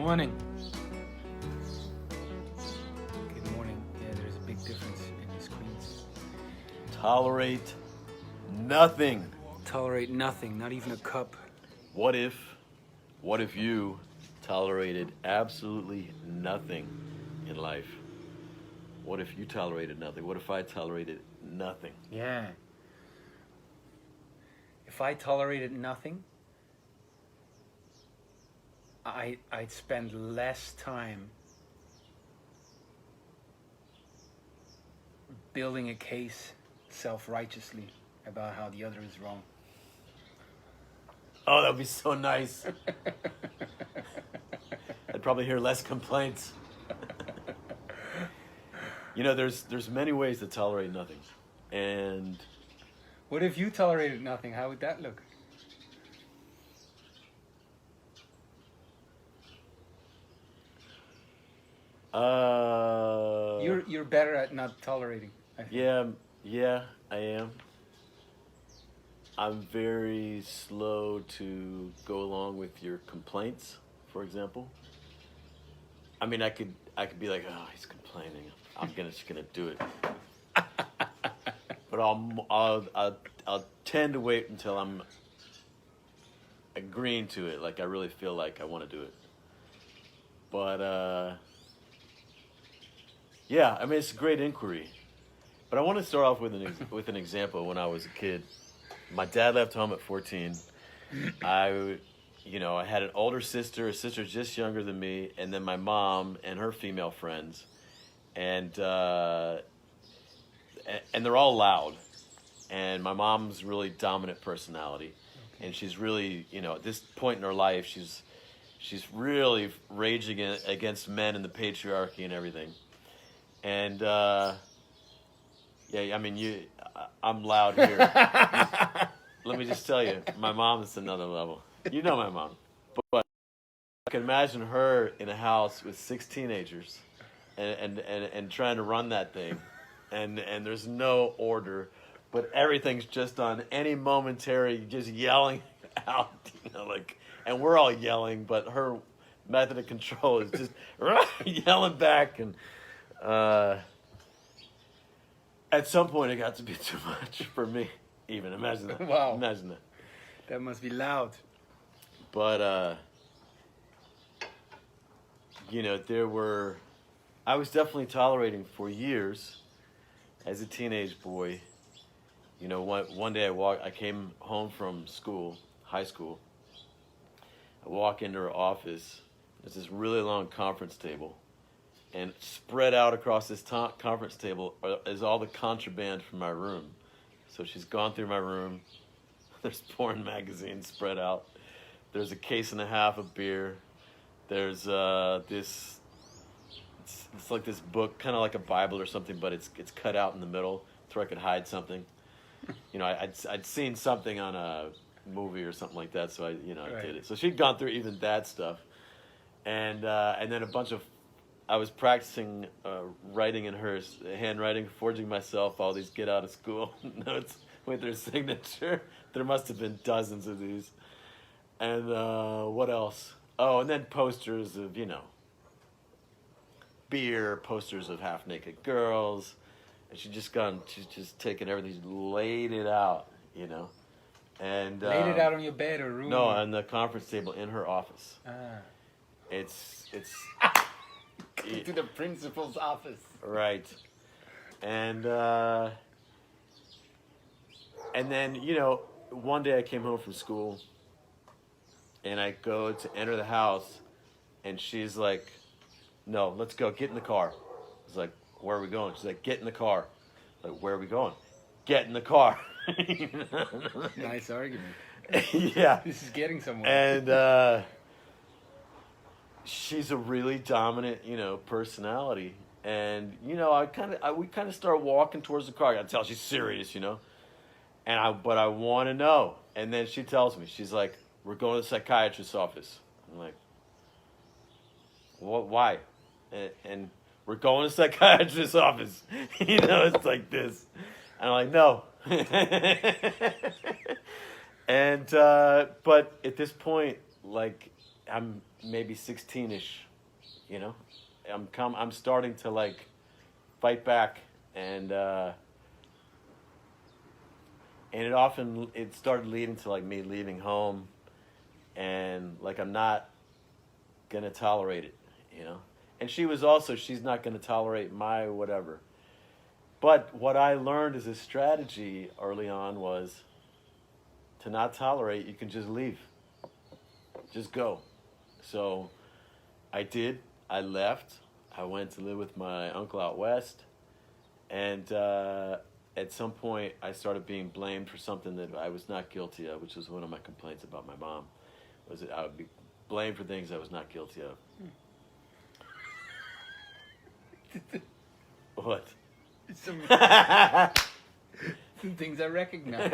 morning. Good morning. Yeah, there's a big difference in the screens. Tolerate nothing. Tolerate nothing, not even a cup. What if you tolerated absolutely nothing in life? What if you tolerated nothing? What if I tolerated nothing? Yeah. If I tolerated nothing, I'd spend less time building a case self-righteously about how the other is wrong. Oh, that would be so nice. I'd probably hear less complaints. You know, there's many ways to tolerate nothing. And What if you tolerated nothing? How would that look? You're better at not tolerating, I think. yeah, I am. I'm very slow to go along with your complaints, for example. I mean, I could be like, oh, he's complaining. I'm just gonna do it. But I'll tend to wait until I'm agreeing to it. Like I really feel like I want to do it. But yeah, I mean, it's a great inquiry. But I want to start off with an example. When I was a kid, my dad left home at 14. I had an older sister, a sister just younger than me, and then my mom and her female friends, and they're all loud. And my mom's really dominant personality, and she's really, at this point in her life, she's really raging against men and the patriarchy and everything. And yeah, I mean, I'm loud here. Let me just tell you, my mom is another level. You know my mom. But I can imagine her in a house with 6 teenagers and trying to run that thing. And there's no order, but everything's just on any momentary, just yelling out, and we're all yelling, but her method of control is just yelling back. And at some point it got to be too much for me. Even imagine that. Wow. Imagine that. That must be loud. But I was definitely tolerating for years as a teenage boy. One day I came home from school, high school. I walk into her office. There's this really long conference table. And spread out across this conference table is all the contraband from my room. So she's gone through my room. There's porn magazines spread out. There's a case and a half of beer. There's this. It's like this book, kind of like a Bible or something, but it's cut out in the middle so I could hide something. I'd seen something on a movie or something like that, so I Right. did it. So she'd gone through even that stuff, and then a bunch of. I was practicing writing in her handwriting, forging myself all these get out of school notes with her signature. There must have been dozens of these. And what else? Oh, and then posters of, beer, posters of half-naked girls. And she's just taken everything, laid it out, And Laid it out on your bed or room? No, on the conference table in her office. Ah. It's To the principal's office. Right. And then, one day I came home from school and I go to enter the house and she's like, no, let's go, get in the car. I was like, where are we going? She's like, get in the car. Like, where are we going? Get in the car. Nice argument. Yeah. This is getting somewhere. And she's a really dominant, personality. And, we kind of start walking towards the car. I can tell she's serious, but I want to know. And then she tells me, she's like, we're going to the psychiatrist's office. I'm like, what? Why? And we're going to the psychiatrist's office. It's like this. And I'm like, no. And, but at this point, I'm maybe 16ish, you know. I'm starting to like fight back, and it started leading to like me leaving home, and like I'm not gonna tolerate it, you know. And she's not gonna tolerate my whatever. But what I learned as a strategy early on was to not tolerate. You can just leave, just go. So I did. I left. I went to live with my uncle out west, and at some point I started being blamed for something that I was not guilty of, which was one of my complaints about my mom, was that I would be blamed for things I was not guilty of. What? Some things I recognize.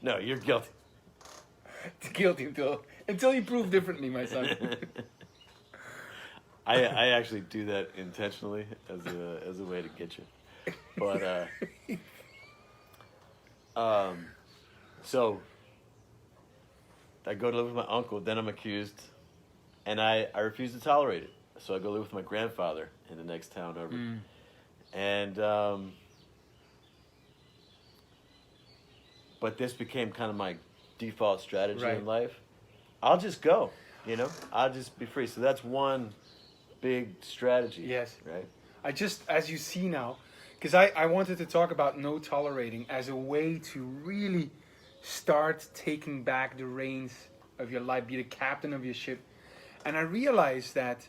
No, you're guilty. It's guilty until you prove differently, my son. I actually do that intentionally as a way to get you. But so I go to live with my uncle, then I'm accused, and I refuse to tolerate it. So I go live with my grandfather in the next town over. And but this became kind of my default strategy in life. I'll just go, you know? I'll just be free. So that's one big strategy. Yes. Right? I just, as you see now, because I wanted to talk about no tolerating as a way to really start taking back the reins of your life, be the captain of your ship. And I realized that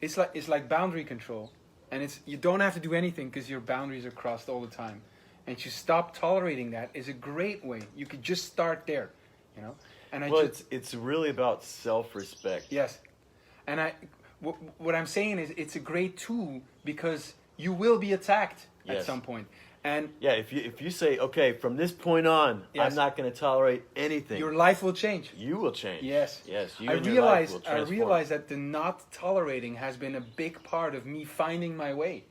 it's like boundary control. And you don't have to do anything because your boundaries are crossed all the time. And to stop tolerating that is a great way. You could just start there, you know. And it's really about self-respect. Yes, and what I'm saying is it's a great tool because you will be attacked at some point. And yeah, if you say, okay, from this point on, I'm not going to tolerate anything, your life will change. You will change. Yes. You and your life will transform. I realize that the not tolerating has been a big part of me finding my way.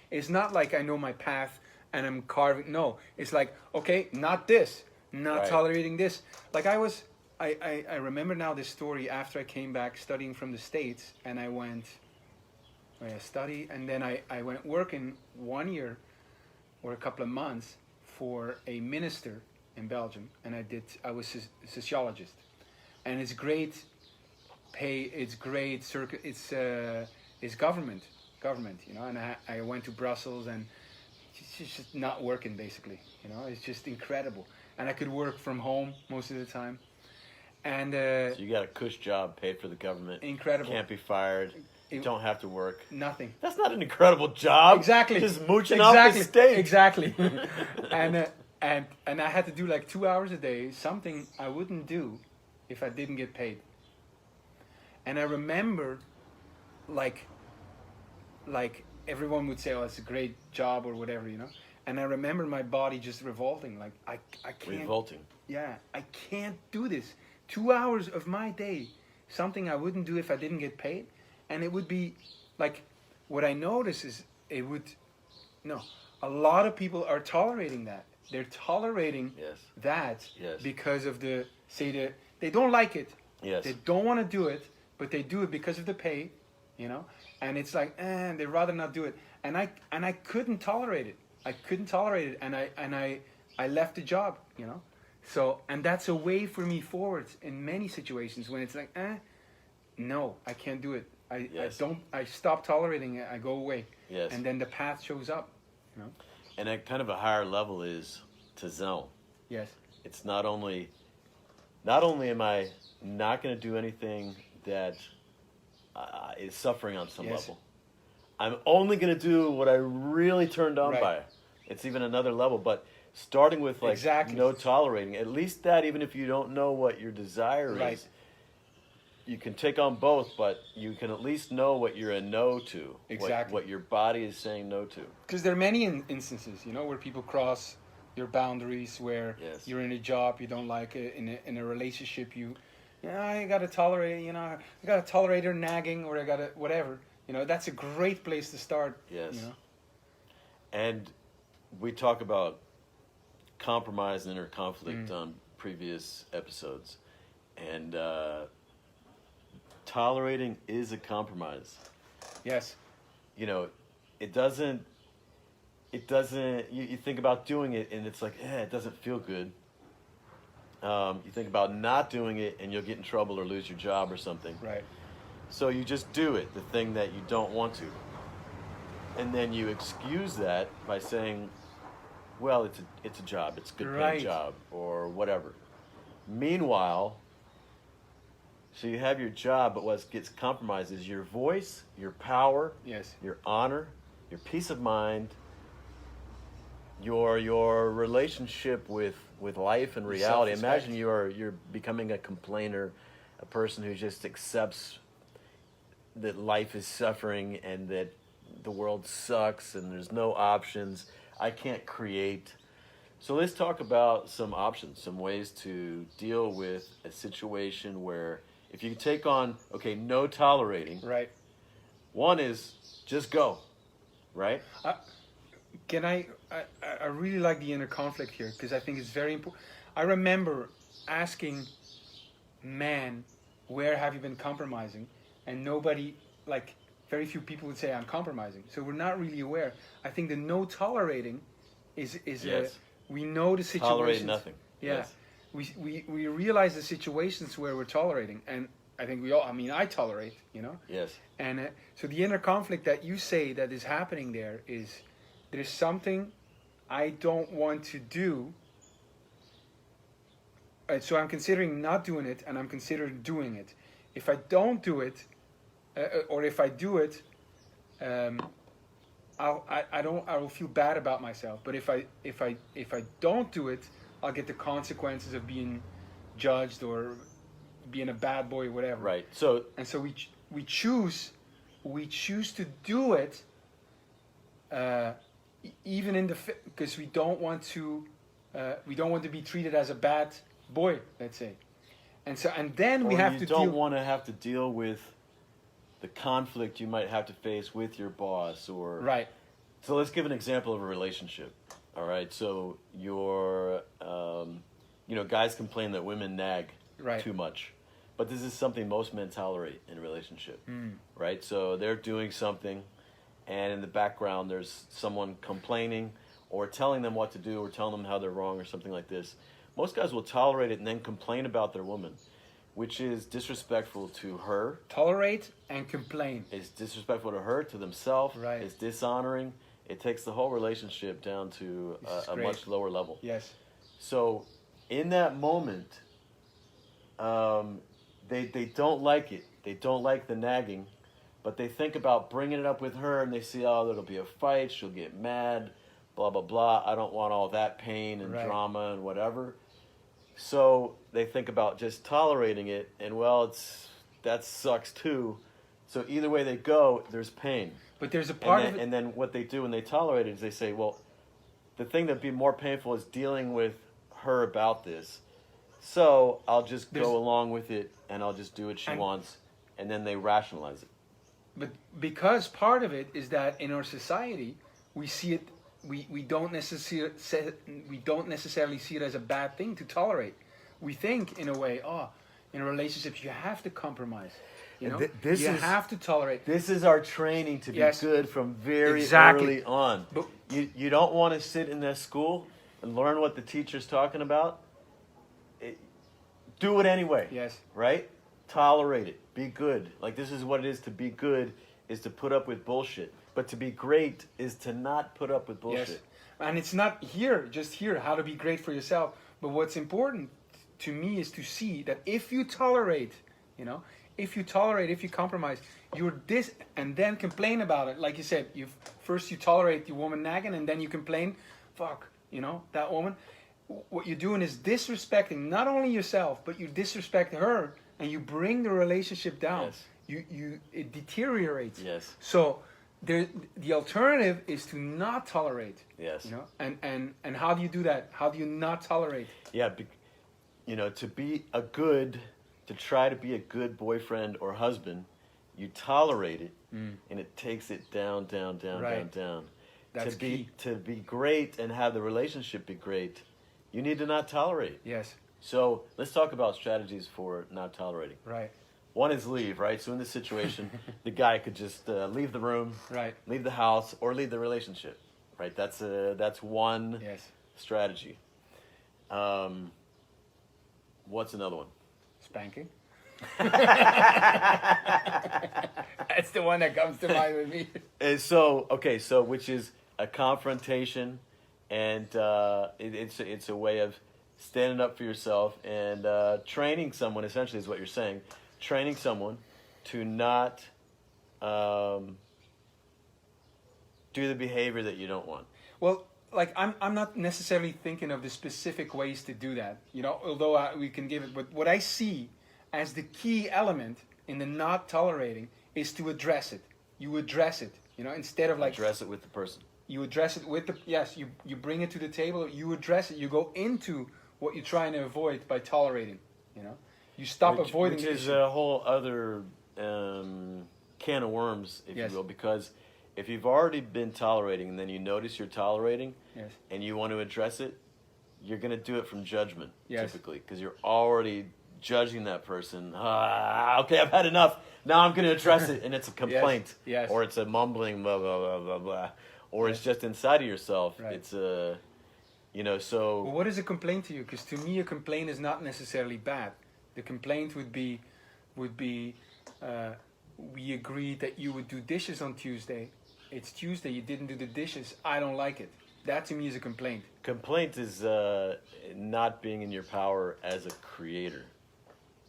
It's not like I know my path and I'm carving. No, it's like, okay, not this, not tolerating this. Like I remember now this story after I came back studying from the States, and I went study, and then I went working 1 year or a couple of months for a minister in Belgium, and I was a sociologist, and it's great pay, it's great circuit, it's government, you know, and I went to Brussels, and it's just not working basically, you know, it's just incredible, and I could work from home most of the time, and so you got a cush job paid for the government, incredible, can't be fired. You don't have to work. Nothing. That's not an incredible job. Exactly. Just mooching off the state. Exactly. and I had to do like 2 hours a day, something I wouldn't do if I didn't get paid. And I remember, like everyone would say, "Oh, it's a great job" or whatever, you know. And I remember my body just revolting, like I can't. Revolting. Yeah, I can't do this. 2 hours of my day, something I wouldn't do if I didn't get paid. And it would be like, what I notice is a lot of people are tolerating that. They're tolerating that because of they don't like it. Yes. They don't want to do it, but they do it because of the pay, you know. And it's like, they'd rather not do it. And I couldn't tolerate it. And I left the job, you know. So, and that's a way for me forward in many situations when it's like, no, I can't do it. I stop tolerating it, I go away. Yes. And then the path shows up, you know. And at kind of a higher level is to zone. Yes. It's not only am I not going to do anything that is suffering on some level. I'm only going to do what I really turned on by. It's even another level, but starting with like no tolerating, at least that, even if you don't know what your desire is, you can take on both, but you can at least know what you're a no to. What your body is saying no to. Because there are many instances, you know, where people cross your boundaries, where you're in a job you don't like, in a relationship I gotta tolerate, you know, I gotta tolerate her nagging, or I gotta whatever. You know, that's a great place to start. Yes. You know? And we talk about compromise and inner conflict on previous episodes, and tolerating is a compromise. Yes. You know, it doesn't, you think about doing it and it's like, it doesn't feel good. You think about not doing it and you'll get in trouble or lose your job or something. Right. So you just do it, the thing that you don't want to. And then you excuse that by saying, well, it's a job, it's a good paying job, or whatever. Meanwhile, so you have your job, but what gets compromised is your voice, your power, Yes. your honor, your peace of mind, your relationship with life and reality. Imagine you're becoming a complainer, a person who just accepts that life is suffering and that the world sucks and there's no options. I can't create. So let's talk about some options, some ways to deal with a situation where if you take on, no tolerating. Right. One is just go, right? I really like the inner conflict here because I think it's very important. I remember asking men, where have you been compromising? And nobody, very few people would say I'm compromising. So we're not really aware. I think the no tolerating is Yes. we know the situations. Tolerate nothing. Yeah. Yes. We realize the situations where we're tolerating. And I think I tolerate, Yes. And so the inner conflict that you say that is happening there is there's something I don't want to do. So I'm considering not doing it, and I'm considering doing it. If I don't do it, or if I do it, I will feel bad about myself. But if I don't do it, I'll get the consequences of being judged or being a bad boy or whatever. Right. So we choose to do it, even in because we don't want to be treated as a bad boy, let's say, and then we have to deal. You don't want to have to deal with the conflict you might have to face with your boss or right. So let's give an example of a relationship. All right. So guys complain that women nag too much, but this is something most men tolerate in a relationship, right? So they're doing something, and in the background there's someone complaining or telling them what to do or telling them how they're wrong or something like this. Most guys will tolerate it and then complain about their woman, which is disrespectful to her. Tolerate and complain. It's disrespectful to her, to themselves. Right. It's dishonoring. It takes the whole relationship down to a much lower level. Yes. So in that moment, they don't like it. They don't like the nagging, but they think about bringing it up with her, and they see, there'll be a fight. She'll get mad. Blah, blah, blah. I don't want all that pain and drama and whatever. So they think about just tolerating it, and that sucks too. So either way they go, there's pain. But there's a part of it. And then what they do when they tolerate it is they say, well, the thing that'd be more painful is dealing with her about this. So I'll just go along with it, and I'll just do what she wants, and then they rationalize it. But because part of it is that in our society, we see it. We don't necessarily see it as a bad thing to tolerate. We think in a way, in relationships you have to compromise. You have to tolerate. This is our training to be good from very early on. But you don't want to sit in that school and learn what the teacher's talking about. Do it anyway. Yes. Right? Tolerate it. Be good. This is what it is to be good, is to put up with bullshit. But to be great is to not put up with bullshit. Yes. And it's not just here, how to be great for yourself. But what's important to me is to see that if you tolerate, if you compromise, and then complain about it. Like you said, first you tolerate the woman nagging, and then you complain, that woman. What you're doing is disrespecting not only yourself, but you disrespect her, and you bring the relationship down. Yes. It deteriorates. Yes. So the alternative is to not tolerate. Yes. And how do you do that? How do you not tolerate? Yeah, to try to be a good boyfriend or husband, you tolerate it, and it takes it down, down, down, down. That's key. To be great and have the relationship be great, you need to not tolerate. Yes. So let's talk about strategies for not tolerating. Right. One is leave, right? So in this situation, the guy could just leave the room, Right. leave the house, or leave the relationship, right? That's one Yes. strategy. What's another one? Spanking. That's the one that comes to mind with me. And so which is a confrontation, and it's a way of standing up for yourself and training someone. Essentially, is what you're saying. Training someone to not do the behavior that you don't want. Well, like I'm not necessarily thinking of the specific ways to do that, you know, although we can give it. But what I see as the key element in the not tolerating is to address it. You address it, you know, instead of like Address it with the person. you address it with the yes. You bring it to the table. You address it. You go into what you're trying to avoid by tolerating. You know, you stop avoiding. Which the is issue. a whole other can of worms, if Yes. you will, because if you've already been tolerating and then you notice you're tolerating, Yes. and you want to address it, you're going to do it from judgment, Yes. typically, because you're already judging that person. Okay, I've had enough. Now I'm going to address it, and it's a complaint, Yes. or it's a mumbling, blah blah blah blah blah, or Yes. it's just inside of yourself. Right. It's a, so. Well, what is a complaint to you? Because to me, a complaint is not necessarily bad. The complaint would be, we agreed that you would do dishes on Tuesday. It's Tuesday. You didn't do the dishes. I don't like it. That to me is a complaint. Complaint is not being in your power as a creator.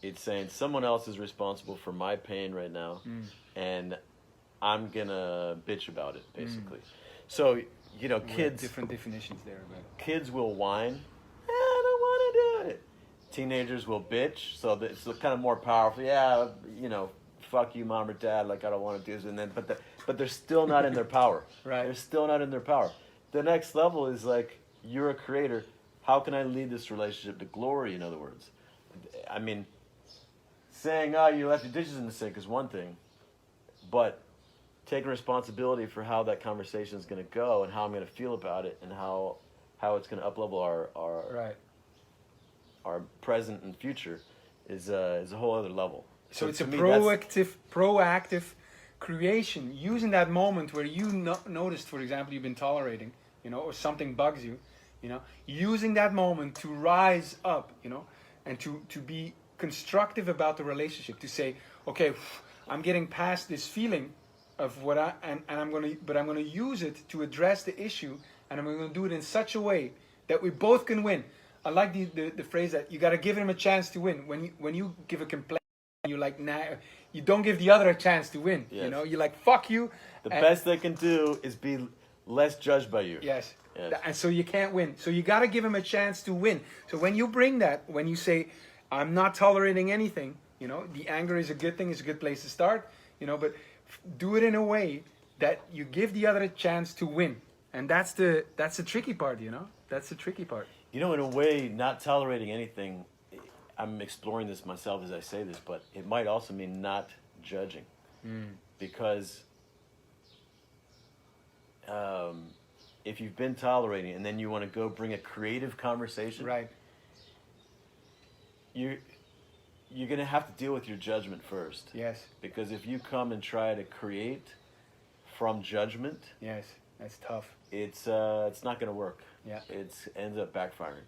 It's saying someone else is responsible for my pain right now, and I'm gonna bitch about it, basically. So, We have kids, different definitions there, but kids will whine. I don't want to do it. Teenagers will bitch, so that it's kind of more powerful. Yeah, fuck you, mom or dad. Like I don't want to do this, and then, but they're still not in their power. Right. They're still not in their power. The next level is like, you're a creator. How can I lead this relationship to glory? In other words, I mean, saying, "Oh, you left your dishes in the sink" is one thing, but taking responsibility for how that conversation is going to go and how I'm going to feel about it and how it's going to uplevel right. our present and future is a whole other level. So it's to a me, proactive creation, using that moment where you noticed, for example, you've been tolerating, or something bugs you, using that moment to rise up, and to be constructive about the relationship, to say, okay, I'm getting past this feeling of what I'm gonna use it to address the issue, and I'm gonna do it in such a way that we both can win. I like the phrase that you got to give him a chance to win. When you give a complaint, you're like, nah, you don't give the other a chance to win. Yes. You're like, fuck you. The best they can do is be less judged by you. Yes. Yes. And so you can't win. So you got to give him a chance to win. So when you bring that, when you say, I'm not tolerating anything, the anger is a good thing. It's a good place to start. But do it in a way that you give the other a chance to win. And that's the tricky part. That's the tricky part. In a way, not tolerating anything, I'm exploring this myself as I say this, but it might also mean not judging. Because if you've been tolerating and then you want to go bring a creative conversation, Right. you're going to have to deal with your judgment first. Yes. Because if you come and try to create from judgment, Yes. That's tough. it's not going to work. Yeah. It ends up backfiring.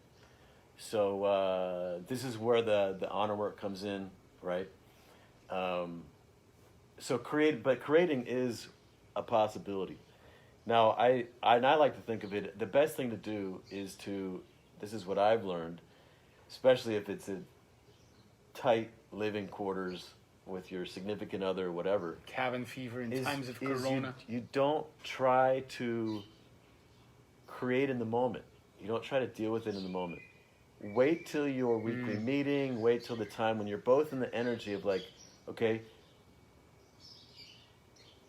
So this is where the honor work comes in, right? Creating is a possibility. Now, I like to think of it, the best thing to do is this is what I've learned, especially if it's a tight living quarters with your significant other or whatever. Cabin fever in times of corona. You don't try to create in the moment. You don't try to deal with it in the moment. Wait till your weekly meeting. Wait till the time when you're both in the energy of like, okay,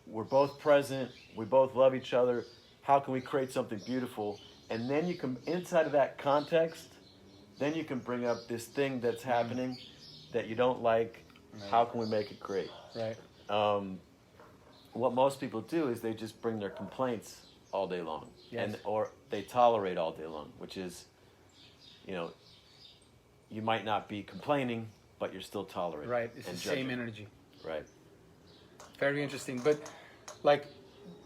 we're both present. We both love each other. How can we create something beautiful? And then you can, inside of that context, then you can bring up this thing that's happening that you don't like. Right. How can we make it great? Right. What most people do is they just bring their complaints all day long, Yes. or they tolerate all day long, which is, you might not be complaining, but you're still tolerating. Right. It's and the judging. same energy. Right. Very interesting. But like,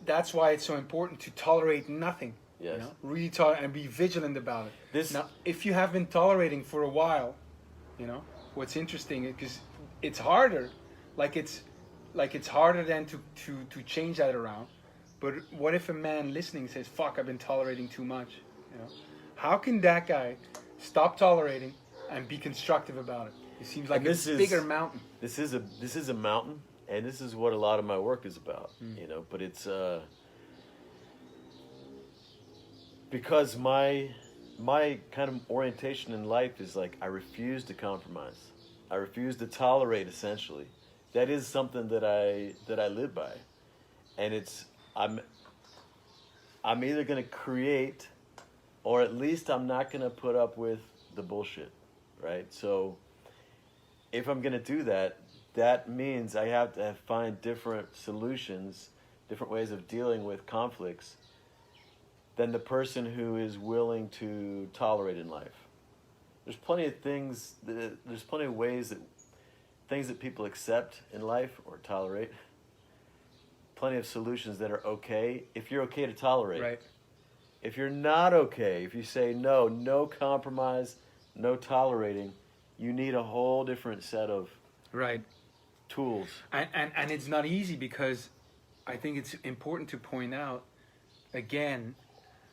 that's why it's so important to tolerate nothing. Yes. You know, really tolerate and be vigilant about it. This Now, if you have been tolerating for a while, you know, what's interesting is because it's harder. It's harder then to change that around. But what if a man listening says, "Fuck, I've been tolerating too much." You know, how can that guy stop tolerating and be constructive about it? It seems like it's a bigger mountain. This is a mountain, and this is what a lot of my work is about. You know, but it's because my kind of orientation in life is like I refuse to compromise. I refuse to tolerate. Essentially, that is something that I live by, and it's I'm either going to create, or at least I'm not going to put up with the bullshit, right? So if I'm going to do that, that means I have to find different solutions, different ways of dealing with conflicts than the person who is willing to tolerate in life. There's plenty of things, there's plenty of ways that things that people accept in life or tolerate. Plenty of solutions that are okay if you're okay to tolerate. Right. If you're not okay, if you say no compromise, no tolerating, you need a whole different set of Right. tools. And it's not easy because I think it's important to point out again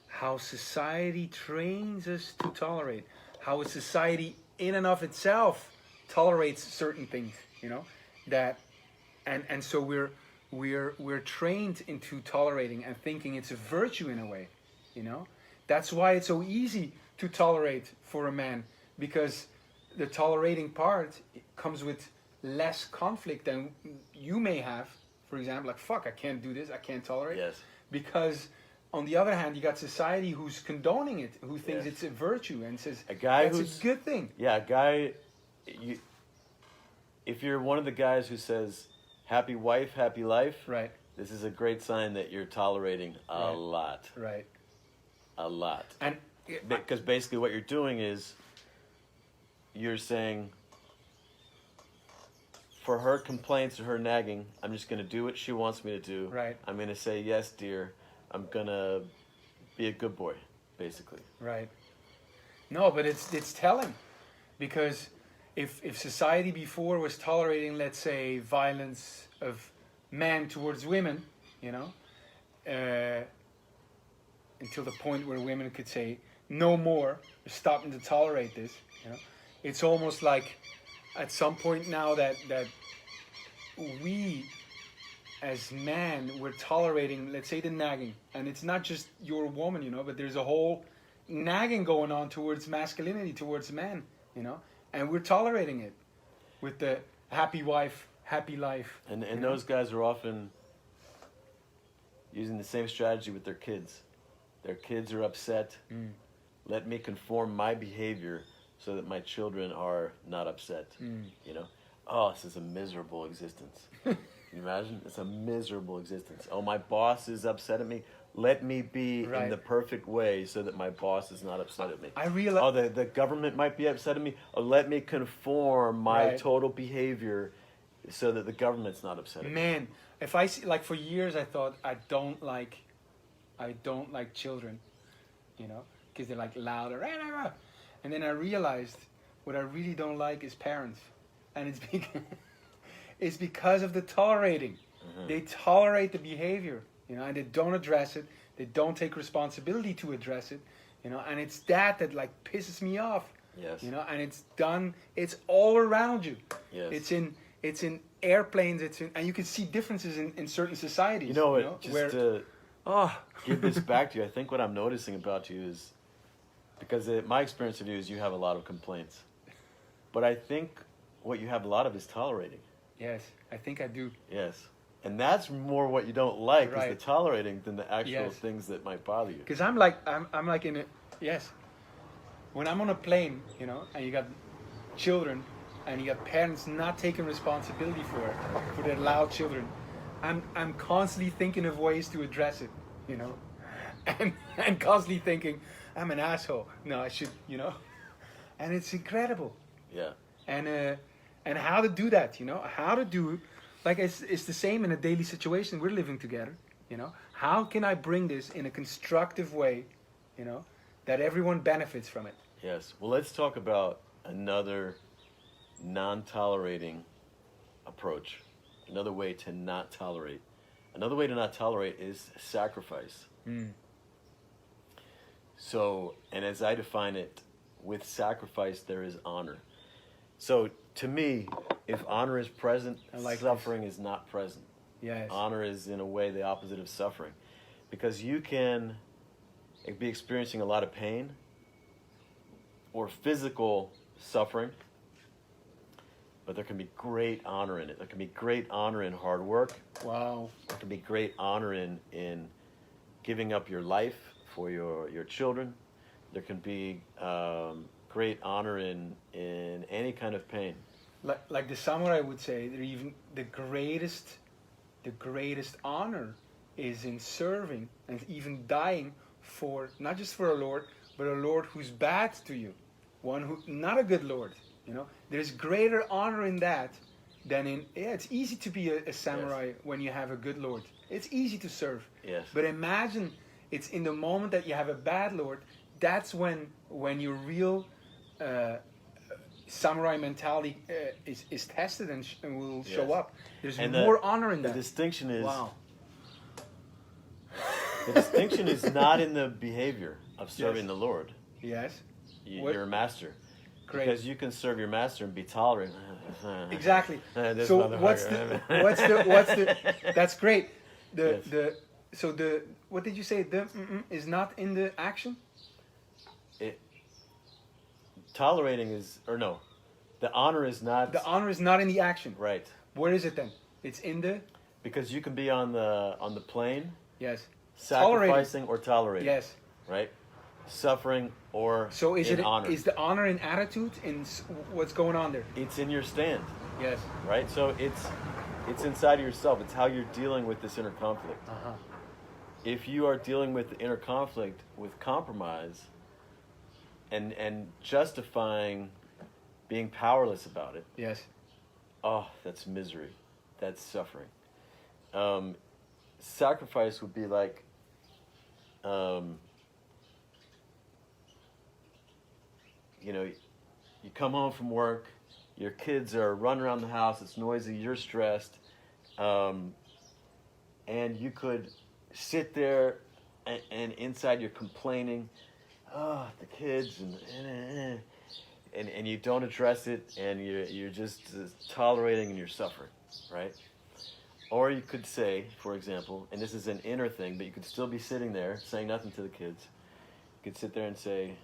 how society trains us to tolerate, how a society in and of itself tolerates certain things, you know, that and so we're trained into tolerating and thinking it's a virtue in a way, you know. That's why it's so easy to tolerate for a man, because the tolerating part comes with less conflict than you may have. For example, like, fuck, I can't do this, I can't tolerate. Yes. Because on the other hand, you got society who's condoning it, who thinks Yes. it's a virtue and says A guy that's who's a good thing. Yeah, a guy. If you're one of the guys who says "happy wife, happy life," Right. this is a great sign that you're tolerating a lot, Right. a lot. And Because basically, what you're doing is you're saying, for her complaints or her nagging, I'm just going to do what she wants me to do. Right. I'm going to say, yes, dear. I'm going to be a good boy, basically. right. No, but it's telling, because if society before was tolerating, let's say, violence of men towards women, you know, until the point where women could say no more, we're stopping to tolerate this, you know, it's almost like at some point now that we as men, we're tolerating, let's say, the nagging, and it's not just your woman, you know, but there's a whole nagging going on towards masculinity, towards men, you know, and we're tolerating it with the happy wife, happy life. And those guys are often using the same strategy with their kids. Their kids are upset. Let me conform my behavior so that my children are not upset. You know? Oh, this is a miserable existence. Can you imagine? It's a miserable existence. Oh, my boss is upset at me. Let me be in the perfect way so that my boss is not upset at me. I realize. Oh, the government might be upset at me. Oh, let me conform my total behavior so that the government's not upset at me. Man, if I see, like, for years I thought I don't like children, you know, because they're like louder, and then I realized what I really don't like is parents, and it's because of the tolerating. They tolerate the behavior, you know, and they don't address it. They don't take responsibility to address it, you know, and it's that like pisses me off. Yes. You know, and it's all around you. Yes. It's in airplanes, and you can see differences in certain societies. You know, just where, to give this back to you, I think what I'm noticing about you is, because my experience of you is you have a lot of complaints. But I think what you have a lot of is tolerating. Yes, I think I do. Yes. And that's more what you don't like, is the Right. tolerating, than the actual things that might bother you. Because I'm like in a, yes. When I'm on a plane, you know, and you got children, and you got parents not taking responsibility for their loud children, I'm constantly thinking of ways to address it, you know, and constantly thinking I'm an asshole. No, I should, you know, and it's incredible. Yeah. And and how to do that. How to do, like it's the same in a daily situation. We're living together. How can I bring this in a constructive way? That everyone benefits from it. Yes. Well, let's talk about another non-tolerating approach. Another way to not tolerate. Another way to not tolerate is sacrifice. So, and as I define it, with sacrifice there is honor. So, to me, if honor is present, suffering is not present. Yes. Honor is, in a way, the opposite of suffering. Because you can be experiencing a lot of pain or physical suffering, but there can be great honor in it. There can be great honor in hard work. Wow. There can be great honor in giving up your life for your children. There can be great honor in any kind of pain. Like the samurai would say, even the greatest honor is in serving and even dying for, not just for a lord, but a lord who's bad to you, one who not a good lord. There's greater honor in that than in. Yeah, it's easy to be a samurai when you have a good lord. It's easy to serve. Yes. But imagine it's in the moment that you have a bad lord. That's when your real samurai mentality is tested and will show up. There's more honor in that. The distinction is. Wow. The distinction is not in the behavior of serving the Lord. Yes. You're a master. Great. Because you can serve your master and be tolerant. Exactly. So what's the? That's great. What did you say? The is not in the action. Tolerating is, or no, the honor is not. The honor is not in the action. Right. Where is it then? It's in the. Because you can be on the plane. Yes. Sacrificing or tolerating. Yes. Right. Suffering or so is in it honor. Is the honor in attitude in what's going on there? It's in your stand. Yes. Right. So it's inside of yourself. It's how you're dealing with this inner conflict. Uh-huh. If you are dealing with the inner conflict with compromise and justifying being powerless about it. Yes. Oh, that's misery. That's suffering. Sacrifice would be like you come home from work, your kids are running around the house, it's noisy, you're stressed, and you could sit there and inside you're complaining, the kids, and you don't address it, and you're just tolerating and you're suffering, right? Or you could say, for example, and this is an inner thing, but you could still be sitting there saying nothing to the kids. You could sit there and say,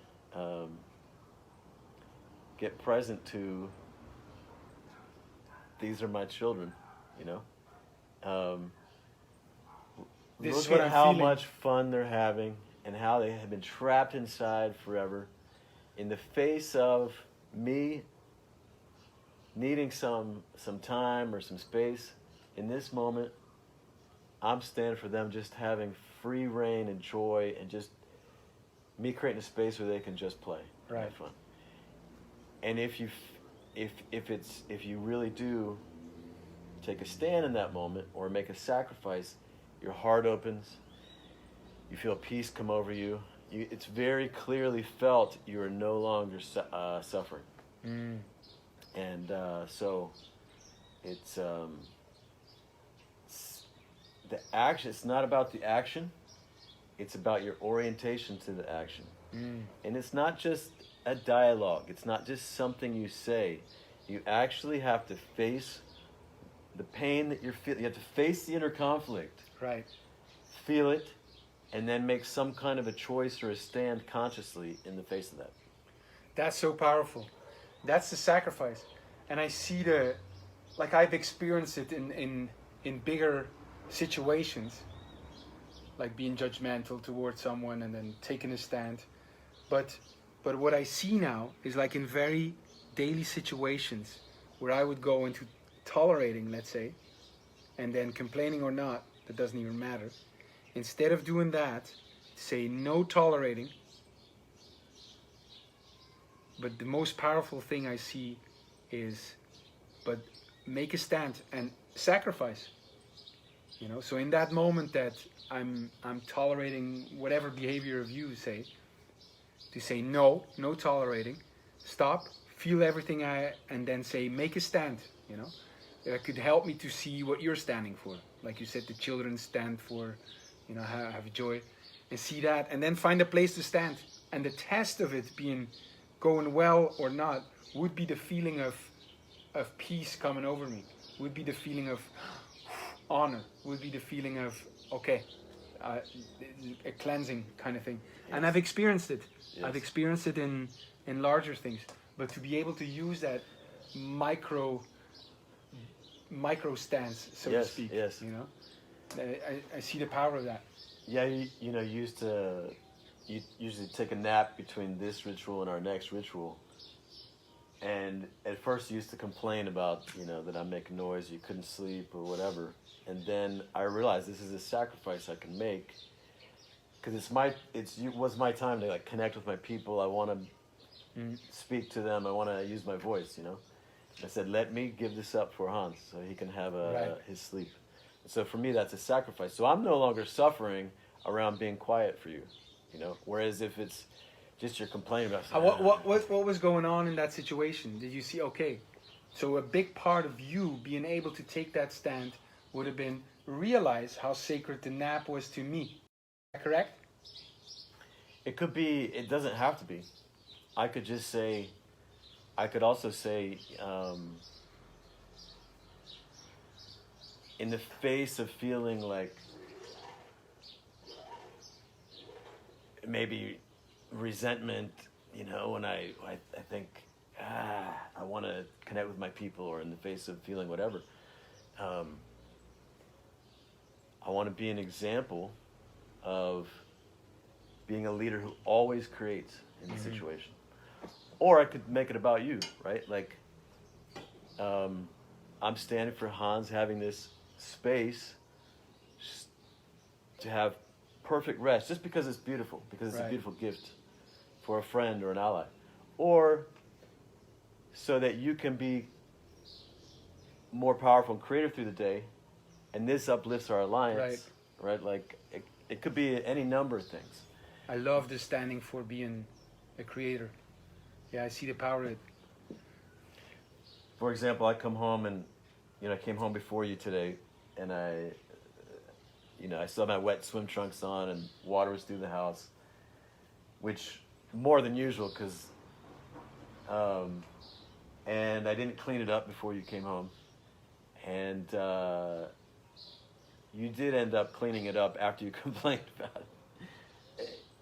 get present to, these are my children, This is Look what at I'm how feeling. much fun they're having and how they have been trapped inside forever in the face of me needing some time or some space. In this moment, I'm standing for them just having free reign and joy and just me creating a space where they can just play. Right. Have fun. And if you really do take a stand in that moment or make a sacrifice, your heart opens, you feel peace come over you. It's very clearly felt you are no longer suffering. And so it's the action. It's not about the action. It's about your orientation to the action. And it's not just a dialogue. It's not just something you say. You actually have to face the pain that you're feeling. You have to face the inner conflict. Right. Feel it, and then make some kind of a choice or a stand consciously in the face of that. That's so powerful. That's the sacrifice. And I see I've experienced it in bigger situations, like being judgmental towards someone and then taking a stand. But what I see now is like in very daily situations where I would go into tolerating, let's say, and then complaining or not, that doesn't even matter. Instead of doing that, say no tolerating. But the most powerful thing I see is but make a stand and sacrifice. You know, so in that moment that I'm tolerating whatever behavior of you say, to say no, no tolerating, stop, feel everything and then say make a stand. You know, that could help me to see what you're standing for. Like you said, the children stand for, you know, have joy, and see that, and then find a place to stand. And the test of it being going well or not would be the feeling of peace coming over me. Would be the feeling of honor. Would be the feeling of okay, a cleansing kind of thing. Yes. And I've experienced it. Yes. I've experienced it in larger things. But to be able to use that micro stance, so to speak. Yes. You know, I see the power of that. Yeah, you know, you usually take a nap between this ritual and our next ritual. And at first you used to complain about, you know, that I'm making noise, you couldn't sleep or whatever. And then I realized this is a sacrifice I can make because it was my time to like connect with my people. I want to speak to them. I want to use my voice, you know. I said, let me give this up for Hans so he can have his sleep. And so for me, that's a sacrifice. So I'm no longer suffering around being quiet for you, you know. Whereas if it's just you're complaining about what was going on in that situation? Did you see? Okay, so a big part of you being able to take that stand would have been realize how sacred the nap was to me. Is that correct? It could be. It doesn't have to be. I could just say. I could also say, in the face of feeling like maybe resentment, you know, when I think, I want to connect with my people, or in the face of feeling whatever, I want to be an example of being a leader who always creates in the situation. Or I could make it about you, right? Like, I'm standing for Hans having this space to have perfect rest, just because it's beautiful, because it's a beautiful gift for a friend or an ally. Or so that you can be more powerful and creative through the day, and this uplifts our alliance, right? Like, it could be any number of things. I love the standing for being a creator. Yeah, I see the power of it. For example, I come home and, you know, I came home before you today, and I still had my wet swim trunks on, and water was through the house, which more than usual, because, and I didn't clean it up before you came home, and you did end up cleaning it up after you complained about it.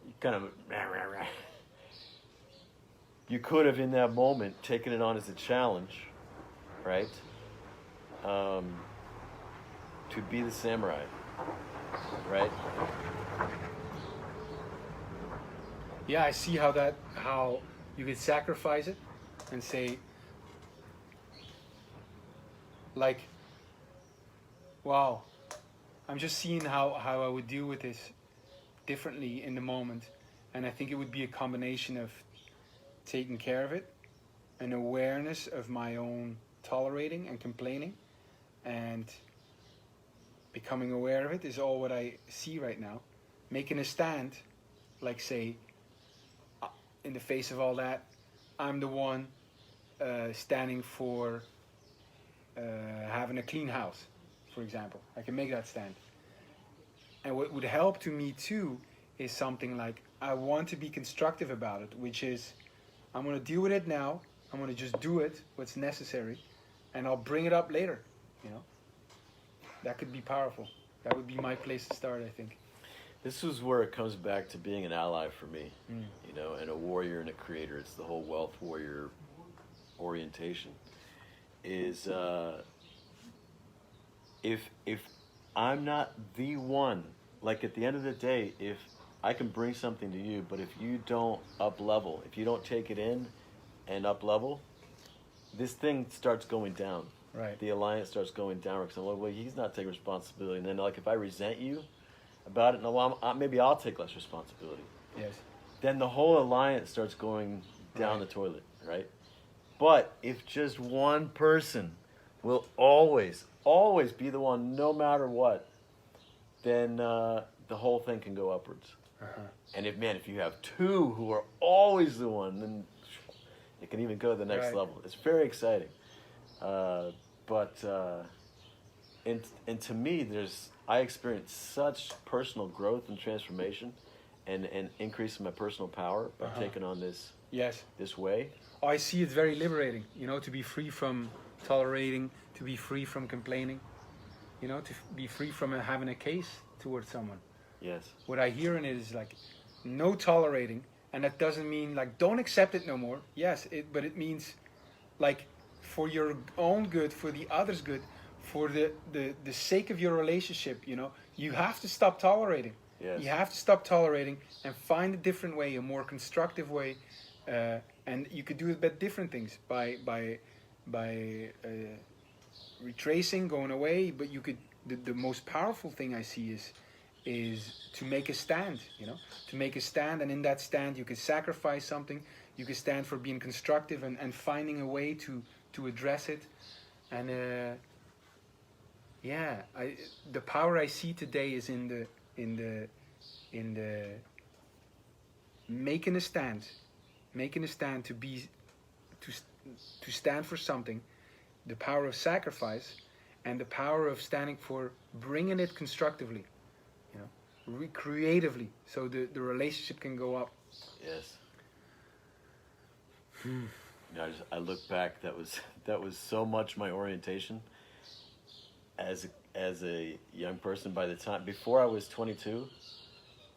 You kind of, you could have in that moment taken it on as a challenge, right? To be the samurai, right? Yeah, I see how you could sacrifice it and say, like, wow, I'm just seeing how I would deal with this differently in the moment. And I think it would be a combination of taking care of it, an awareness of my own tolerating and complaining, and becoming aware of it is all what I see right now. Making a stand, like say, in the face of all that, I'm the one standing for having a clean house, for example. I can make that stand. And what would help to me too is something like, I want to be constructive about it, which is, I'm going to deal with it now. I'm going to just do it, what's necessary, and I'll bring it up later, you know. That could be powerful. That would be my place to start, I think. This is where it comes back to being an ally for me, you know, and a warrior and a creator. It's the whole wealth warrior orientation. Is if I'm not the one, like at the end of the day, if I can bring something to you, but if you don't up level, if you don't take it in and up level, this thing starts going down. Right. The alliance starts going down because I'm like, well, he's not taking responsibility. And then, like, if I resent you about it, no, well, maybe I'll take less responsibility. Yes. Then the whole alliance starts going down the toilet, right? But if just one person will always be the one, no matter what, then the whole thing can go upwards. And if you have two who are always the one, then it can even go to the next level. It's very exciting. And to me, I experienced such personal growth and transformation, and increase in my personal power by taking on this this way. I see it very liberating, to be free from tolerating, to be free from complaining, to be free from having a case towards someone. Yes. What I hear in it is like no tolerating, and that doesn't mean like don't accept it no more. Yes, but it means like for your own good, for the other's good, for the sake of your relationship, you have to stop tolerating. Yes. You have to stop tolerating and find a different way, a more constructive way, and you could do it by different things, by retracing, going away. But you could. The most powerful thing I see is to make a stand. To make a stand, and in that stand you can sacrifice something. You can stand for being constructive and finding a way to address it, and the power I see today is in the making a stand to stand for something, the power of sacrifice, and the power of standing for bringing it constructively, creatively, so the relationship can go up. Yes. I look back. That was so much my orientation as a young person. Before I was 22,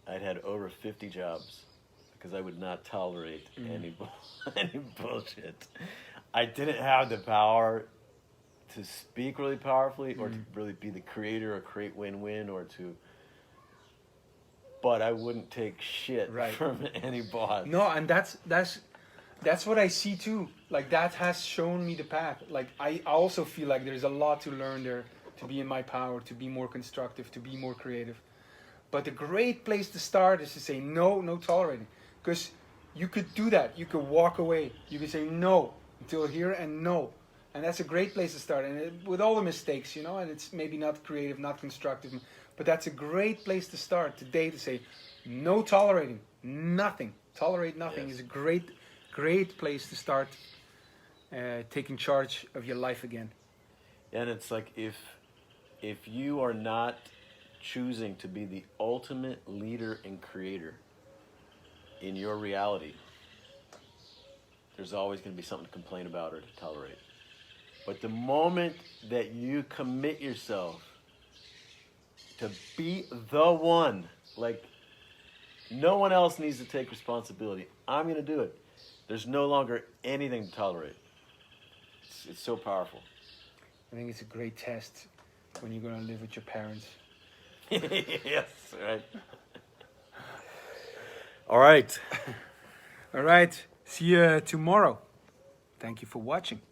I'd had over 50 jobs because I would not tolerate any bullshit. I didn't have the power to speak really powerfully or to really be the creator or create win-win but I wouldn't take shit from any boss. No, and that's what I see too. Like that has shown me the path. Like I also feel like there's a lot to learn there, to be in my power, to be more constructive, to be more creative. But a great place to start is to say no tolerating. Because you could do that. You could walk away. You could say no until here and no. And that's a great place to start. And with all the mistakes, and it's maybe not creative, not constructive. But that's a great place to start today, to say no tolerating, nothing. Tolerate nothing is a great place to start taking charge of your life again. And it's like if you are not choosing to be the ultimate leader and creator in your reality, there's always going to be something to complain about or to tolerate. But the moment that you commit yourself to be the one, like no one else needs to take responsibility, I'm going to do it, there's no longer anything to tolerate. It's so powerful. I think it's a great test when you're going to live with your parents. Yes, right. All right. All right. See you tomorrow. Thank you for watching.